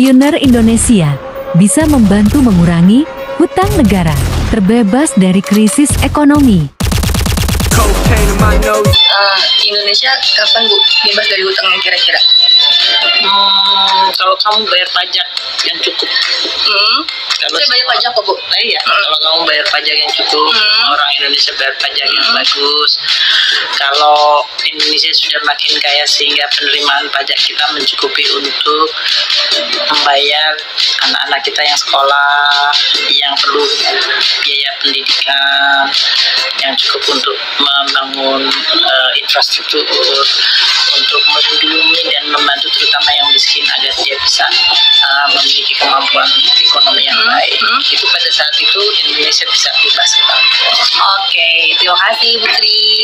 Pioneer Indonesia bisa membantu mengurangi hutang negara, terbebas dari krisis ekonomi. Indonesia kapan Bu bebas dari hutangnya kira-kira? Kalau kamu bayar pajak yang cukup. Saya bayar pajak kok Bu. Iya, kalau kamu bayar pajak yang cukup, orang Indonesia bayar pajak yang bagus. Kalau Indonesia sudah makin kaya sehingga penerimaan pajak kita mencukupi untuk membayar anak-anak kita yang sekolah, yang perlu biaya pendidikan, yang cukup untuk membangun infrastruktur, untuk melindungi dan membantu terutama yang miskin agar dia bisa memiliki kemampuan ekonomi yang baik. Itu pada saat itu Indonesia bisa bebas. Oke, terima kasih Putri.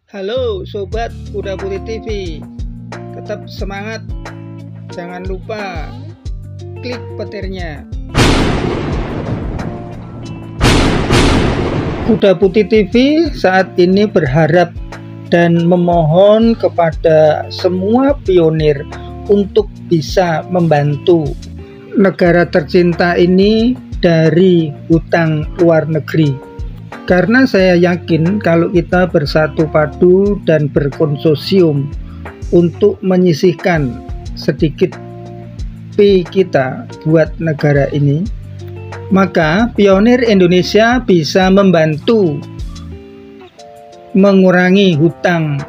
Halo Sobat Kuda Putih TV, tetap semangat, jangan lupa klik petirnya. Kuda Putih TV saat ini berharap dan memohon kepada semua pionir untuk bisa membantu negara tercinta ini dari hutang luar negeri. Karena saya yakin kalau kita bersatu padu dan berkonsorsium untuk menyisihkan sedikit P kita buat negara ini, maka pionir Indonesia bisa membantu mengurangi hutang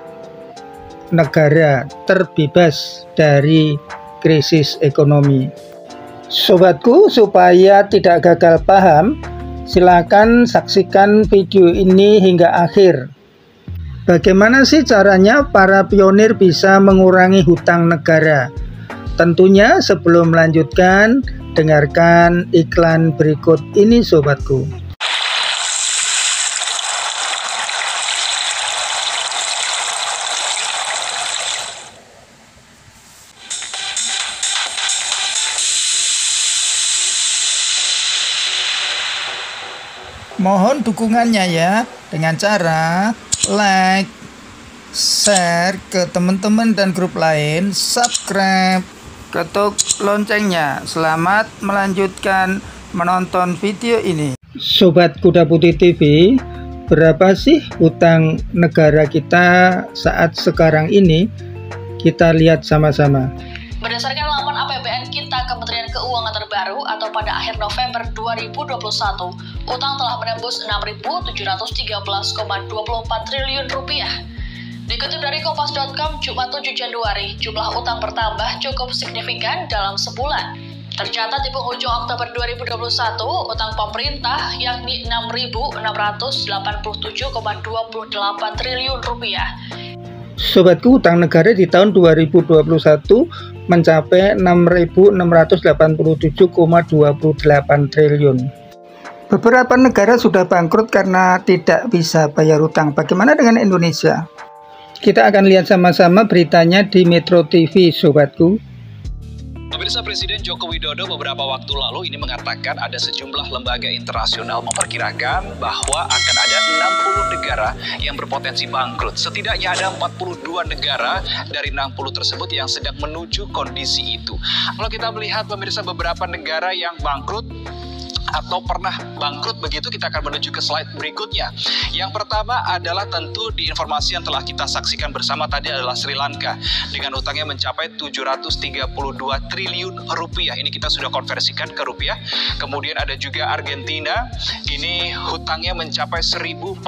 negara, terbebas dari krisis ekonomi. Sobatku, supaya tidak gagal paham, silakan saksikan video ini hingga akhir. Bagaimana sih caranya para pionir bisa mengurangi hutang negara? Tentunya sebelum melanjutkan, dengarkan iklan berikut ini sobatku. Mohon dukungannya ya, dengan cara like, share ke teman-teman dan grup lain, subscribe, ketuk loncengnya. Selamat melanjutkan menonton video ini. Sobat Kuda Putih TV, berapa sih hutang negara kita saat sekarang ini? Kita lihat sama-sama. Berdasarkan laman APBN kita Kementerian Keuangan terbaru atau pada akhir November 2021, utang telah menembus 6.713,24 triliun rupiah. Dikutip dari Kompas.com Jumat 7 Januari, jumlah utang bertambah cukup signifikan dalam sebulan. Tercatat di penghujung Oktober 2021, utang pemerintah yakni 6.687,28 triliun rupiah. Sobatku, utang negara di tahun 2021 mencapai 6.687,28 triliun. Beberapa negara sudah bangkrut karena tidak bisa bayar utang. Bagaimana dengan Indonesia? Kita akan lihat sama-sama beritanya di Metro TV, sobatku. Pemirsa, Presiden Joko Widodo beberapa waktu lalu ini mengatakan ada sejumlah lembaga internasional memperkirakan bahwa akan ada 60 negara yang berpotensi bangkrut. Setidaknya ada 42 negara dari 60 tersebut yang sedang menuju kondisi itu. Kalau kita melihat pemirsa beberapa negara yang bangkrut atau pernah bangkrut begitu, kita akan menuju ke slide berikutnya. Yang pertama adalah tentu di informasi yang telah kita saksikan bersama tadi adalah Sri Lanka dengan utangnya mencapai 732 triliun rupiah. Ini kita sudah konversikan ke rupiah. Kemudian ada juga Argentina, ini hutangnya mencapai 1.440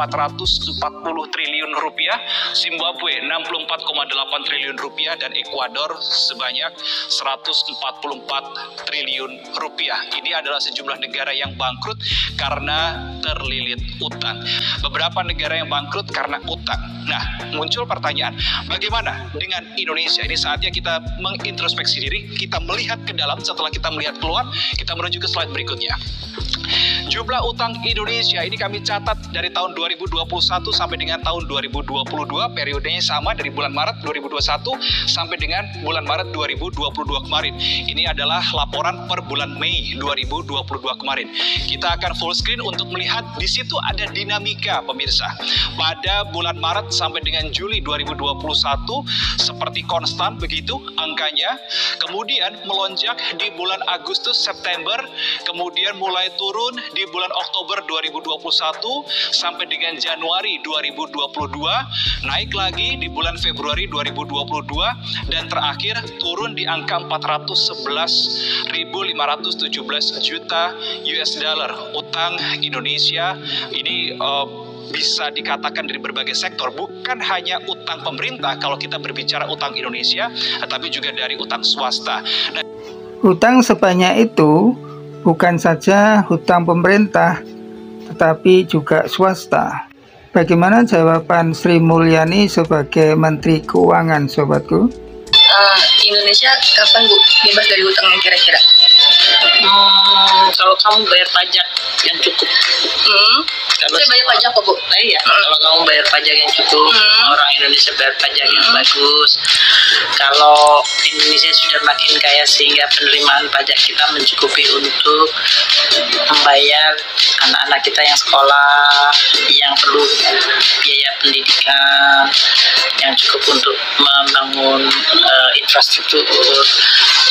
triliun rupiah. Zimbabwe 64,8 triliun rupiah dan Ekuador sebanyak 144 triliun rupiah. Ini adalah sejumlah negara yang bangkrut karena terlilit utang. Beberapa negara yang bangkrut karena utang. Nah, muncul pertanyaan, bagaimana dengan Indonesia? Ini saatnya kita mengintrospeksi diri, kita melihat ke dalam. Setelah kita melihat keluar, kita menuju ke slide berikutnya. Jumlah utang Indonesia ini kami catat dari tahun 2021 sampai dengan tahun 2022, periodenya sama dari bulan Maret 2021 sampai dengan bulan Maret 2022 kemarin. Ini adalah laporan per bulan Mei 2022 kemarin. Kita akan full screen untuk melihat di situ ada dinamika pemirsa. Pada bulan Maret sampai dengan Juli 2021 seperti konstan begitu angkanya, kemudian melonjak di bulan Agustus September, kemudian mulai turun di bulan Oktober 2021 sampai dengan Januari 2022, naik lagi di bulan Februari 2022, dan terakhir turun di angka 411.517 juta US dollar utang Indonesia. Ini bisa dikatakan dari berbagai sektor, bukan hanya utang pemerintah kalau kita berbicara utang Indonesia, tapi juga dari utang swasta. Hutang sebanyak itu bukan saja hutang pemerintah, tetapi juga swasta. Bagaimana jawaban Sri Mulyani sebagai Menteri Keuangan, sobatku? Indonesia kapan Bu bebas dari hutang kira-kira? Kalau kamu bayar pajak yang cukup. Saya bayar pajak kok Bu. Iya, kalau kamu bayar pajak yang cukup, orang Indonesia bayar pajak yang bagus. Kalau Indonesia sudah makin kaya sehingga penerimaan pajak kita mencukupi untuk membayar anak-anak kita yang sekolah, yang perlu biaya pendidikan, yang cukup untuk membangun infrastruktur,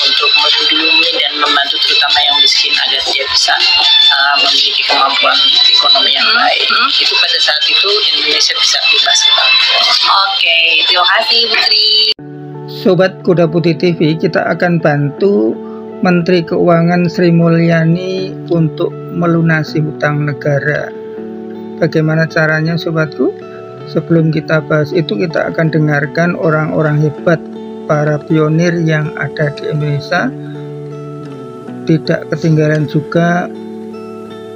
untuk melindungi dan membantu terutama yang miskin agar dia bisa memiliki kemampuan ekonomi yang baik. Itu pada saat itu Indonesia bisa bebas. Oke, terima kasih Putri. Sobat Kuda Putih TV, kita akan bantu Menteri Keuangan Sri Mulyani untuk melunasi hutang negara. Bagaimana caranya, sobatku? Sebelum kita bahas itu, kita akan dengarkan orang-orang hebat, para pionir yang ada di Indonesia. Tidak ketinggalan juga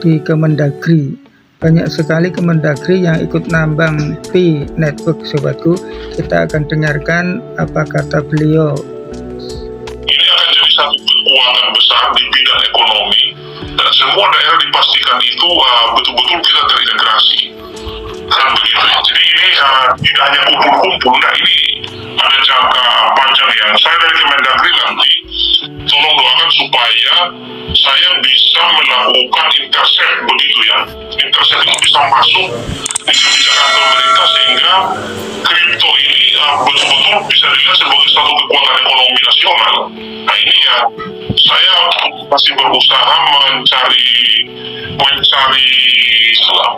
di Kemendagri. Banyak sekali Kemendagri yang ikut nambang Pi Network, sobatku. Kita akan dengarkan apa kata beliau. Ini akan jadi satu kekuatan besar di bidang ekonomi, dan semua daerah dipastikan itu betul-betul kita terintegrasi. Kan begitu. Jadi ini tidak hanya kumpul-kumpul, nah ini ada jangka panjang yang saya dari Kemendagri nanti tolong doakan supaya saya bisa melakukan intercept begitu ya. Intercept itu bisa masuk di kebijakan pemerintah sehingga kripto ini betul-betul bisa dilihat sebagai satu kekuatan ekonomi nasional. Nah ini ya, saya masih berusaha mencari slot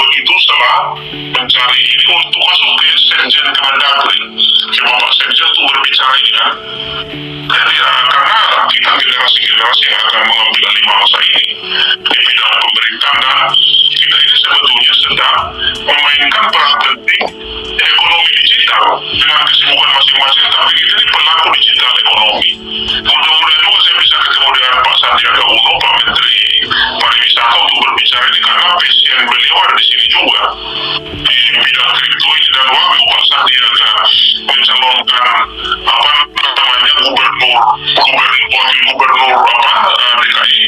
begitu setelah mencari ini untuk masuk ke Sekjen Kemendagri. Coba Pak Sekjen untuk berbicara ini kan. Jadi karena kita generasi-generasi yang akan mengambil alih bangsa ini di bidang pemerintahan, dan kita ini sebetulnya sedang memainkan peran penting ekonomi digital dengan kesibukan masing-masing, tapi kita ini pelaku digital ekonomi. Mudah-mudahan juga saya bisa ketemu dengan Pak Sandiaga Uno, Pak Menteri Pariwisata, untuk berbicara ini karena passion beliau ada di sini juga di bidang kripto ini. Dan waktu Pak Sandiaga mencalonkan gubernur DKI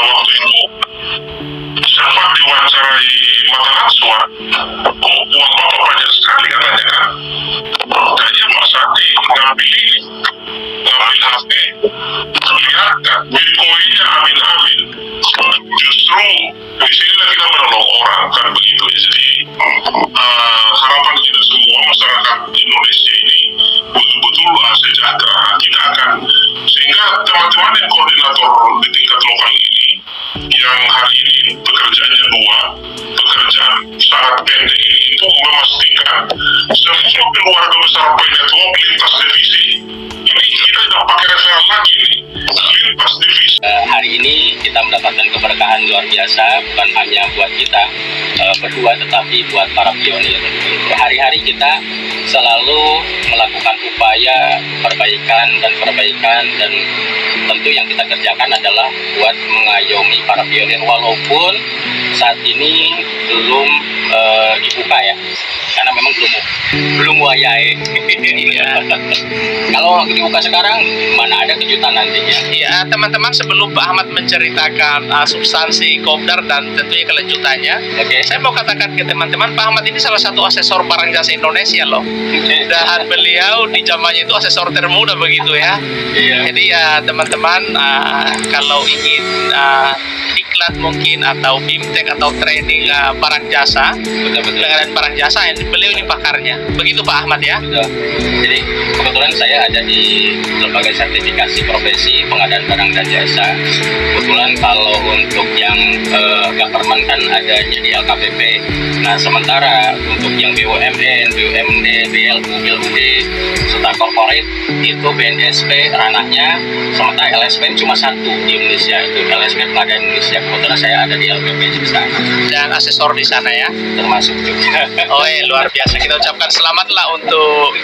waktu itu sempat diwawancarai Mata Najwa, uang bapak banyak sekali katanya kan. Kayaknya Pak Sandi ngambil HP, lihat kan Bitcoinnya amin-amin. Justru di sini kita menolong orang kan begitu ya. Jadi harapan kita semua masyarakat Indonesia ini betul-betul sejahtera. Kita akan, sehingga teman-teman yang koordinator di tingkat lokal ini yang hari ini pekerjaannya dua, pekerjaan sangat pendek ini, itu memastikan semua keluarga besar Pi Network lintas divisi. Ini kita tidak pakai referral lagi nih, lintas divisi. Hari ini kita mendapatkan keberkahan luar biasa, bukan hanya buat kita berdua, tetapi buat para pionir. Hari-hari kita selalu melakukan upaya perbaikan, dan tentu yang kita kerjakan adalah buat mengayomi para pionir walaupun saat ini belum dibuka ya. karena memang belum wayai. Kalau dibuka sekarang, mana ada kejutan nantinya? Ya, teman-teman, sebelum Pak Ahmad menceritakan substansi kopdar dan tentunya kelanjutannya, saya mau katakan ke teman-teman, Pak Ahmad ini salah satu asesor barang jasa Indonesia loh. Dan beliau di zamannya itu asesor termuda begitu ya. Jadi ya teman-teman, kalau ingin diklat mungkin atau bimtek atau training barang jasa, pengadaan barang jasa, beliau ini pakarnya. Begitu Pak Ahmad ya. Jadi kebetulan saya ada di lembaga sertifikasi profesi pengadaan barang dan jasa. Kebetulan kalau untuk yang government kan adanya di LKPP. Nah sementara untuk yang BUMN, BUMD, BLU, BLUD, serta corporate itu BNSP ranahnya, sementara LSPM cuma satu di Indonesia, itu LSP Pengadaan Indonesia. Kebetulan saya ada di LPP di sana. Dan asesor di sana ya? Termasuk juga. Oh luar biasa. Kita ucapkan selamatlah untuk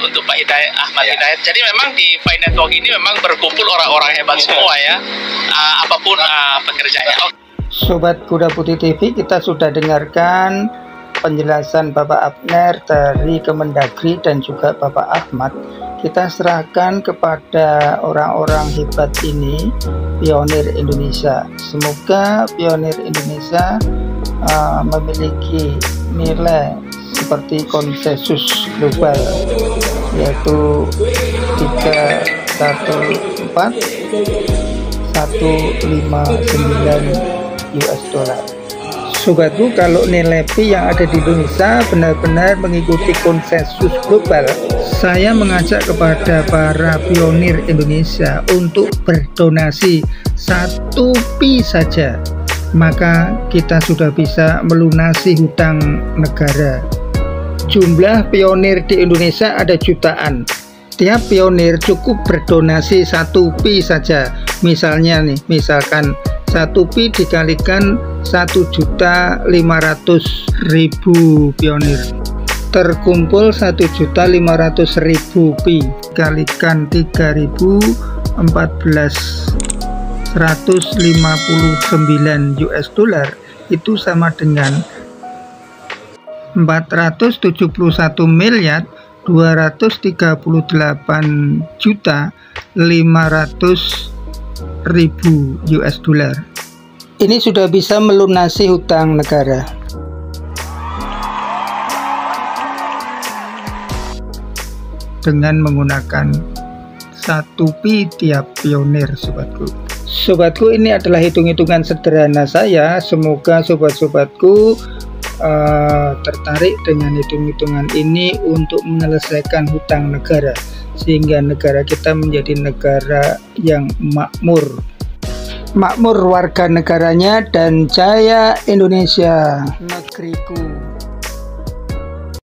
untuk Pak Hidayat, Ahmad Hidayat. Jadi memang di Fi Network ini memang berkumpul orang-orang hebat semua ya. Apapun pekerjaannya. Sobat Kuda Putih TV, kita sudah dengarkan penjelasan Bapak Abner dari Kemendagri dan juga Bapak Ahmad. Kita serahkan kepada orang-orang hebat ini, pionir Indonesia. Semoga pionir Indonesia memiliki nilai seperti konsensus global, yaitu 314.159 US dollar. Sobatku, kalau nilai P yang ada di Indonesia benar-benar mengikuti konsensus global, saya mengajak kepada para pionir Indonesia untuk berdonasi 1 P saja, maka kita sudah bisa melunasi hutang negara. Jumlah pionir di Indonesia ada jutaan. Tiap pionir cukup berdonasi 1 P saja. Misalnya nih, misalkan 1 P dikalikan 1.500.000 pionir, terkumpul 1.500.000 P kalikan 3.014.159 US dollar, itu sama dengan 478.238.500.000 US dollar. Ini sudah bisa melunasi hutang negara. Dengan menggunakan 1 P tiap pionir, sobatku. Sobatku, ini adalah hitung-hitungan sederhana saya. Semoga sobat-sobatku tertarik dengan hitung-hitungan ini untuk menyelesaikan hutang negara, sehingga negara kita menjadi negara yang makmur warga negaranya, dan jaya Indonesia, negeriku.